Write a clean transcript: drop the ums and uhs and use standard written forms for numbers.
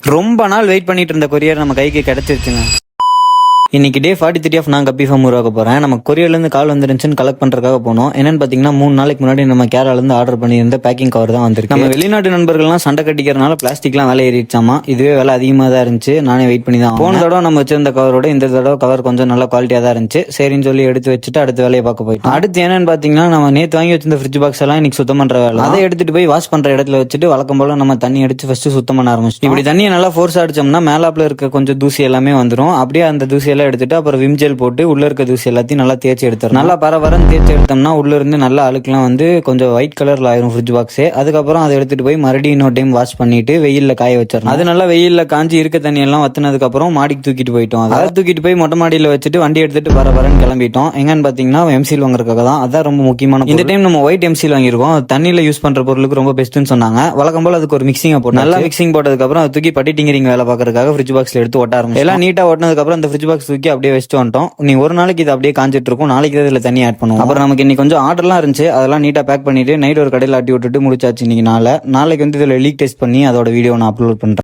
ரொம்ப நாள் வெயிட் பண்ணிட்டு இருந்த கொரியர் நம்ம கைக்கு கிடைச்சிருச்சுங்க. இன்னைக்கு டே 43 ஆஃப் நான் கப்பி ஃபார்ம் உருவாக்க போறேன். நம்ம கொரியர்லேருந்து கால் வந்துருந்துச்சுன்னு கலெக்ட் பண்றதுக்காக போனோம். என்னன்னு பாத்தீங்கன்னா 3 நாளைக்கு முன்னாடி நம்ம கேரளாலேருந்து ஆர்டர் பண்ணியிருந்த பேக்கிங் கவர் தான் வந்திருக்கு. நம்ம வெளிநாட்டு நண்பர்கள்லாம் சண்டை கட்டிக்கிறதுனால பிளாஸ்டிக்லாம் விலை ஏறிடுச்சாமா. இதுவே விலை அதிகமாக தான் இருந்துச்சு. நானே வெயிட் பண்ணி தான் போன தடவை நம்ம வச்சிருந்த கவரோட இந்த தடவை கவர் கொஞ்சம் நல்ல குவாலிட்டியாக தான் இருந்துச்சு. சரின்னு சொல்லி எடுத்து வச்சுட்டு அடுத்த வேலையை பார்க்க போயிட்டோம். அடுத்து என்னன்னு பாத்தீங்கன்னா நம்ம நேற்று வாங்கி வச்சிருந்த ஃப்ரிட்ஜ் பாக்ஸ் எல்லாம் இன்னைக்கு சுத்தம் பண்ற வேலை. அதை எடுத்துட்டு போய் வாஷ் பண்ற இடத்துல வச்சுட்டு வழக்கம் போல நம்ம தண்ணி அடிச்சு ஃபர்ஸ்ட் சுத்தம் பண்ண ஆரம்பிச்சு. இப்படி தண்ணியை நல்லா ஃபோர்ஸ் அடிச்சோம்னா மேலாப்ல இருக்க கொஞ்சம் தூசி எல்லாமே வந்துடும். அப்படியே அந்த தூசி எல்லாம் எடுத்துட்டு அப்புறம் விம் ஜெல் போட்டு உள்ள இருக்க தூசி எல்லாத்தையும் நல்லா தேய்ச்சி எடுத்துரும். நல்லா பரவரன்னு தேய்ச்சி எடுத்தோம்னா உள்ள இருந்து நல்லா அழுக்கெல்லாம் வந்து கொஞ்சம் ஒயிட் கலர்ல ஆயிரும் ஃப்ரிட்ஜ் பாக்ஸே. அதுக்கப்புறம் அதை எடுத்துட்டு போய் மறுபடியும் இன்னொரு டைம் வாஷ் பண்ணிட்டு வெயில்ல காய வச்சிடணும். அது நல்லா வெயில்ல காஞ்சி இருக்க தண்ணி எல்லாம் வத்தினதுக்கு அப்புறம் மாடிக்கு தூக்கிட்டு போயிட்டோம். அதை தூக்கிட்டு போய் மொட்டை மாடியில வச்சுட்டு வண்டி எடுத்துட்டு பரவரன்னு கிளம்பிட்டோம். எங்கன்னு பாத்தீங்கன்னா எம்சில் வாங்குறதுக்காக தான். அதான் ரொம்ப முக்கியமான. இந்த டைம் நம்ம ஒயிட் எம்சில் வாங்கியிருக்கோம். தண்ணியில யூஸ் பண்ற பொருளுக்கு ரொம்ப பெஸ்ட்னு சொன்னாங்க. வழக்கம் போல அதுக்கு ஒரு மிக்சிங் போட்டு நல்லா மிக்சிங் போட்டதுக்கு அப்புறம் அதை தூக்கி பட்டி டிங்கரிங் வேலை பார்க்கறதுக்காக ஃப்ரிட்ஜ் பாக்ஸ்ல எடுத்து ஒட்ட ஆரம்பிச்சு எல்லாம் நீட்டா ஒட்டினதுக்கு அப்புறம் அந்த ஃப்ரிட்ஜ் பாக்ஸ் தூக்கி அப்படியே வச்சுட்டு வந்துட்டோம். நீ ஒரு நாளைக்கு இது அப்படியே காஞ்சிட்டு இருக்கும். நாளைக்கு இதுல தண்ணி ஆட் பண்ணுவோம். அப்புறம் நமக்கு இன்னைக்கு கொஞ்சம் ஆர்டர்லாம் இருந்துச்சு. அதெல்லாம் நீட்டா பேக் பண்ணிட்டு நைட் ஒரு கடையில் ஆட்டி விட்டுட்டு முடிச்சாச்சு. இன்னைக்கு நாளைக்கு வந்து இதுல லீக் டெஸ்ட் பண்ணி அதோட வீடியோ நான் அப்லோட் பண்றேன்.